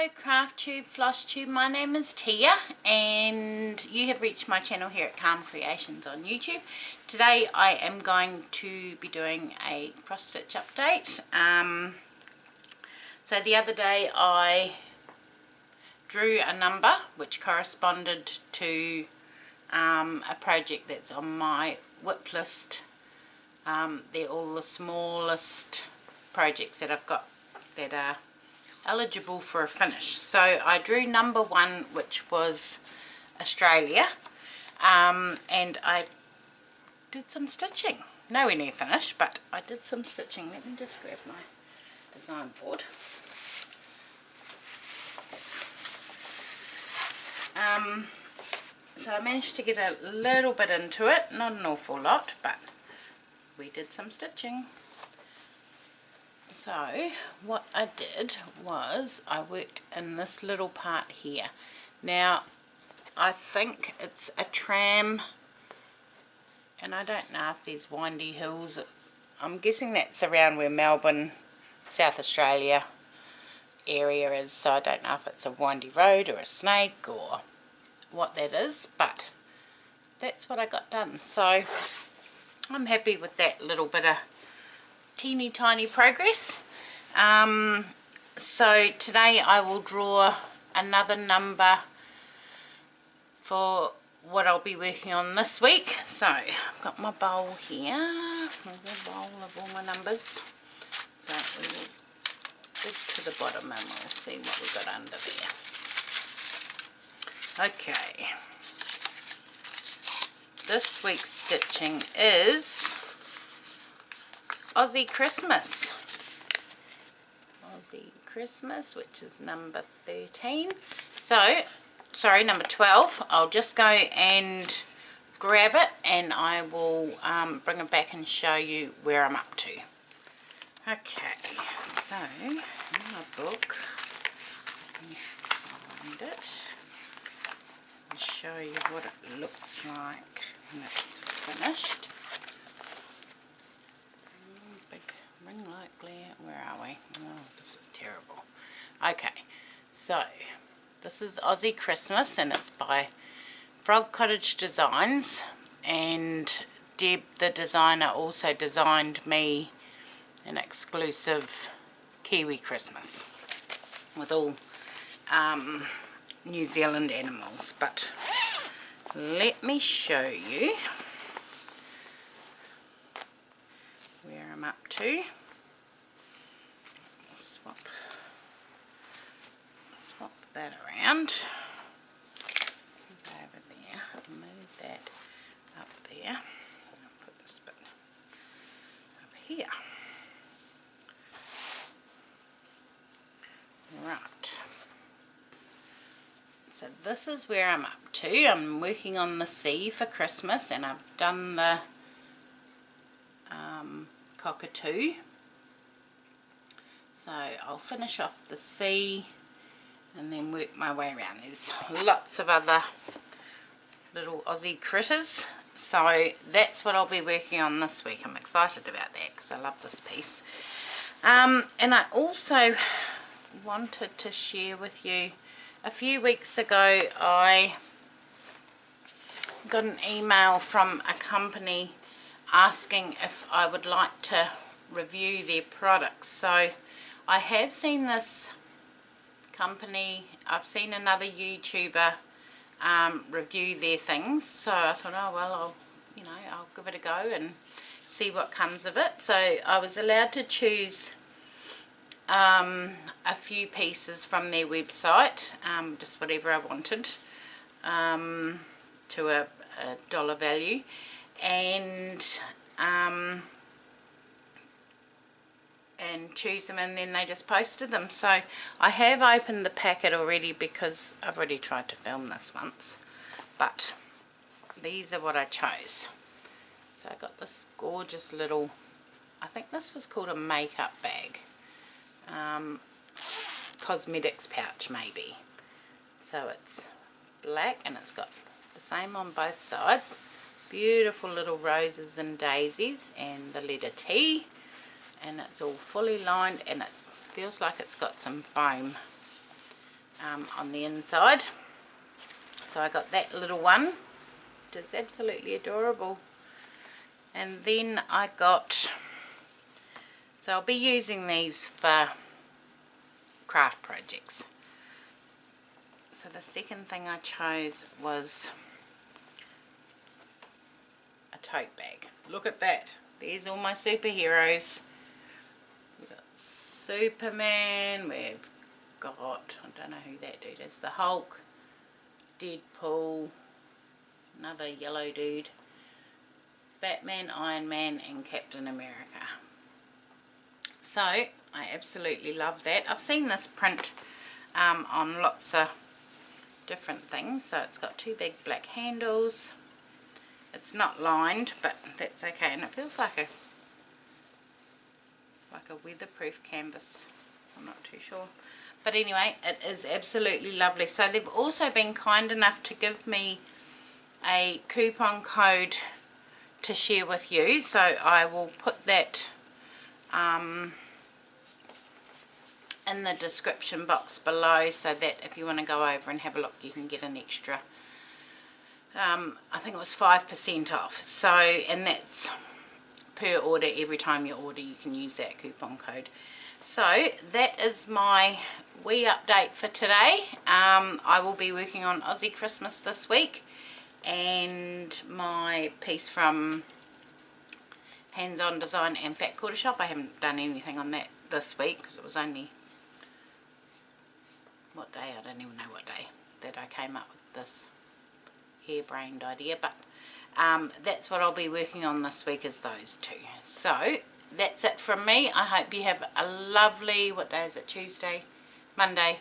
Hello Crafty Flosstube, my name is Tia and you have reached my channel here at Calm Creations on YouTube. Today I am going to be doing a cross stitch update. So the other day I drew a number which corresponded to a project that's on my whip list. They're all the smallest projects that I've got that are eligible for a finish. So I drew number 1, which was Australia, and I did some stitching. Nowhere near finished, but I did some stitching. Let me just grab my design board. So I managed to get a little bit into it, not an awful lot, but we did some stitching. So what I did was I worked in this little part here. Now I think it's a tram, and I don't know if there's windy hills. I'm guessing that's around where Melbourne, South Australia area is, so I don't know if it's a windy road or a snake or what that is, but that's what I got done. So I'm happy with that little bit of teeny tiny progress. So today I will draw another number for what I'll be working on this week. So I've got my bowl here, the bowl of all my numbers. So we will dig to the bottom and we'll see what we've got under there. Okay, this week's stitching is Aussie Christmas. Aussie Christmas, which is number 13. So, sorry, number 12. I'll just go and grab it and I will bring it back and show you where I'm up to. Okay, so in my book, let me find it and show you what it looks like when it's finished. Ring light glare, where are we? Oh, this is terrible. Okay, so this is Aussie Christmas and it's by Frog Cottage Designs, and Deb the designer also designed me an exclusive Kiwi Christmas with all New Zealand animals. But let me show you where I'm up to. Swap that around. Go over there. Move that up there. I'll put this bit up here. Right. So this is where I'm up to. I'm working on the sea for Christmas, and I've done the cockatoo. So I'll finish off the sea and then work my way around. There's lots of other little Aussie critters, so that's what I'll be working on this week. I'm excited about that because I love this piece. And I also wanted to share with you, a few weeks ago I got an email from a company asking if I would like to review their products. So I have seen this company, I've seen another YouTuber review their things, so I thought, oh well, I'll give it a go and see what comes of it. So I was allowed to choose a few pieces from their website, just whatever I wanted, to a dollar value, and choose them, and then they just posted them. So I have opened the packet already because I've already tried to film this once, but these are what I chose. So I got this gorgeous little, I think this was called a makeup bag, cosmetics pouch maybe. So it's black and it's got the same on both sides, beautiful little roses and daisies and the letter T, and it's all fully lined, and it feels like it's got some foam on the inside. So I got that little one, which is absolutely adorable. And then I got, so I'll be using these for craft projects. So the second thing I chose was a tote bag. Look at that. There's all my superheroes. We've got Superman, we've got, I don't know who that dude is, the Hulk, Deadpool, another yellow dude, Batman, Iron Man and Captain America. So I absolutely love that. I've seen this print on lots of different things. So it's got two big black handles. It's not lined, but that's okay, and it feels like a weatherproof canvas. I'm not too sure, but anyway, it is absolutely lovely. So they've also been kind enough to give me a coupon code to share with you, so I will put that in the description box below, so that if you want to go over and have a look, you can get an extra, I think it was 5% off. So, and that's per order. Every time you order, you can use that coupon code. So that is my wee update for today. I will be working on Aussie Christmas this week, and my piece from Hands On Design and Fat Quarter Shop. I haven't done anything on that this week because it was only, what day? I don't even know what day that I came up with this harebrained idea, but that's what I'll be working on this week, is those two. So that's it from me. I hope you have a lovely, what day is it, Tuesday, Monday.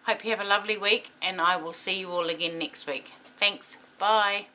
Hope you have a lovely week, and I will see you all again next week. Thanks, bye.